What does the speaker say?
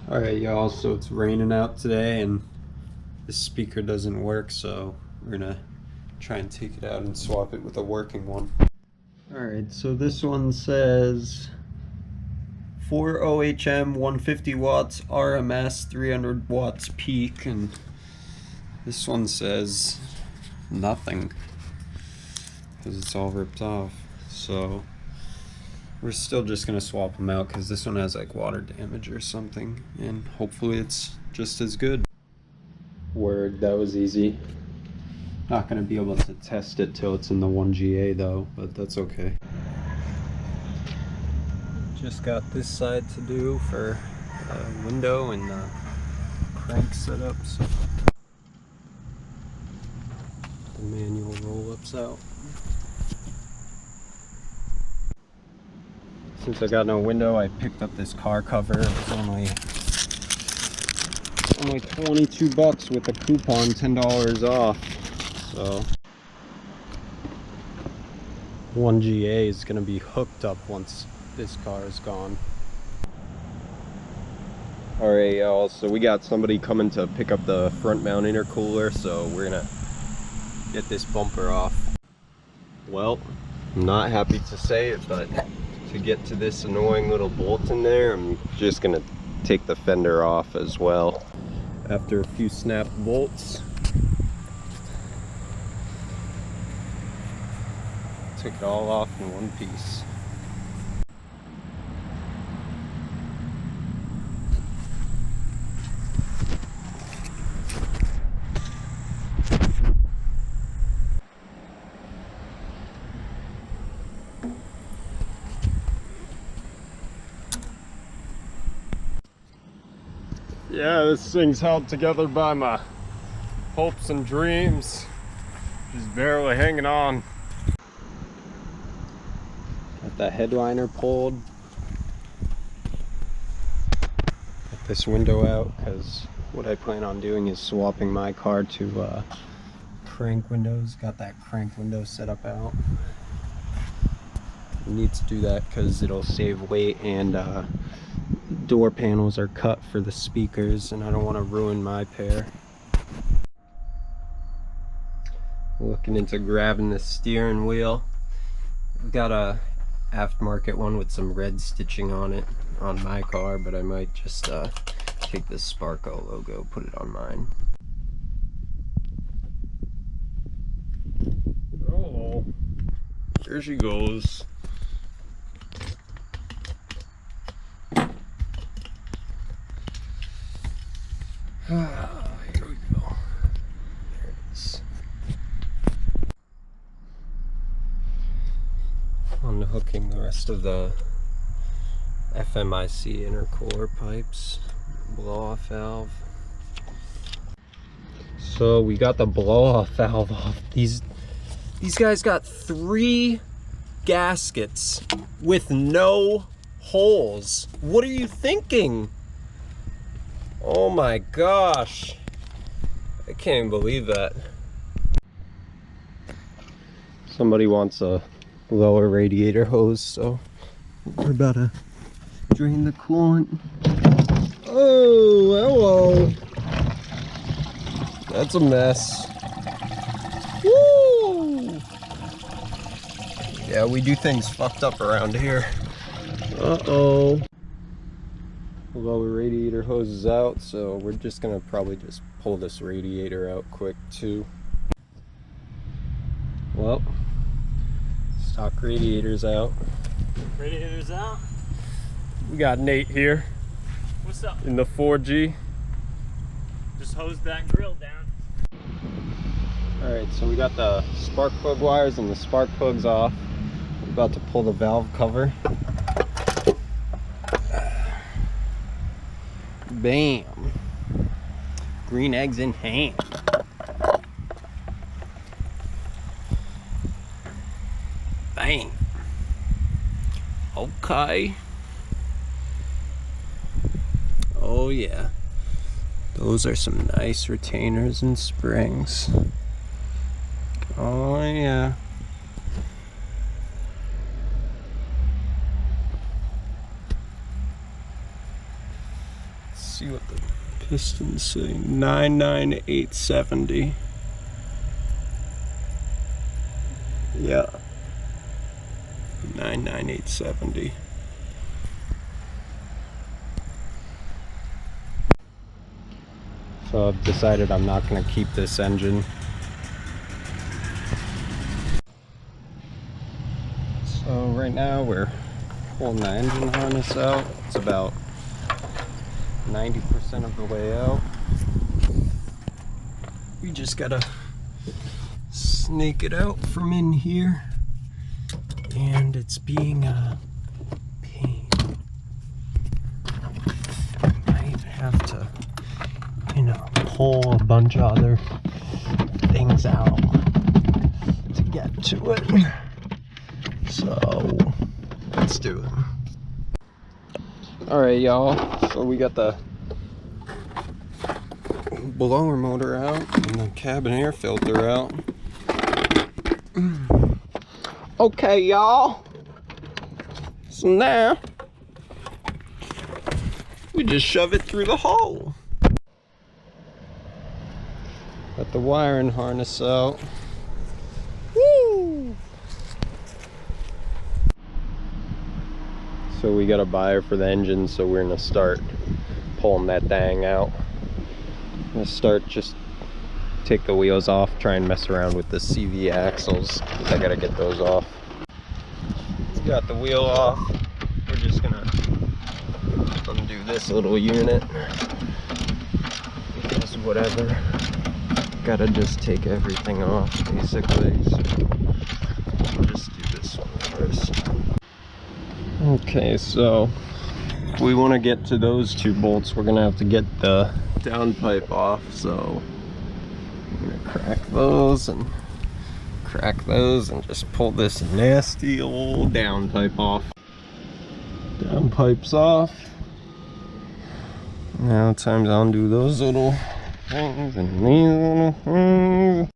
Alright y'all, so it's raining out today and this speaker doesn't work, so we're gonna try and take it out and swap it with a working one. Alright, so this one says 4 OHM 150 watts RMS 300 watts peak, and this one says nothing because it's all ripped off. So we're still just gonna swap them out because this one has like water damage or something, and hopefully it's just as good. Word, that was easy. Not gonna be able to test it till it's in the 1GA though, but that's okay. Just got this side to do for window and crank setup, so the manual roll-ups out. Since I got no window, I picked up this car cover. It was only 22 bucks with a coupon, $10 off. So 1GA is gonna be hooked up once this car is gone. Alright y'all, so we got somebody coming to pick up the front mount intercooler, so we're gonna get this bumper off. Well, I'm not happy to say it, but to get to this annoying little bolt in there, I'm just gonna take the fender off as well. After a few snap bolts, took it all off in one piece. Yeah, this thing's held together by my hopes and dreams. Just barely hanging on. Got that headliner pulled. Got this window out because what I plan on doing is swapping my car to crank windows. Got that crank window set up out. Need to do that because it'll save weight, and door panels are cut for the speakers and I don't want to ruin my pair. Looking into grabbing the steering wheel. I've got a aftermarket one with some red stitching on it on my car, but I might just take the Sparko logo, put it on mine. Oh, there she goes. Here we go. There it is. Unhooking the rest of the FMIC intercooler pipes, blow-off valve. So we got the blow-off valve off. These guys got 3 gaskets with no holes. What are you thinking? Oh my gosh, I can't even believe that. Somebody wants a lower radiator hose, so we're about to drain the coolant. Oh, hello. That's a mess. Woo! Yeah, we do things fucked up around here. Uh-oh. Lower radiator hose is out, so we're just gonna probably just pull this radiator out quick too. Well, stock radiators out. Radiators out. We got Nate here. What's up? In the 4G. Just hosed that grill down. Alright, so we got the spark plug wires and the spark plugs off. We're about to pull the valve cover. Bam! Green eggs in ham. Bang! Okay. Oh yeah. Those are some nice retainers and springs. Oh yeah. see what the pistons say. 99870. Yeah. 99870. So I've decided I'm not going to keep this engine. So right now we're pulling the engine harness out. It's about 90% of the way out. We just gotta snake it out from in here, and it's being a pain. I might have to, pull a bunch of other things out to get to it. So let's do it. All right, y'all. So we got the blower motor out and the cabin air filter out. Okay, y'all. So now we just shove it through the hole. Got the wiring harness out. Woo! So we got a buyer for the engine, so we're gonna start pulling that thing out. I'm gonna start, just take the wheels off, try and mess around with the CV axles. I gotta get those off. Got the wheel off. We're just gonna undo this little unit. Just whatever. Gotta just take everything off basically. So we'll just do this one first. Okay, so if we want to get to those two bolts, we're gonna have to get the downpipe off. So I'm gonna crack those and just pull this nasty old downpipe off. Downpipe's off. Now time to undo those little things and these little things.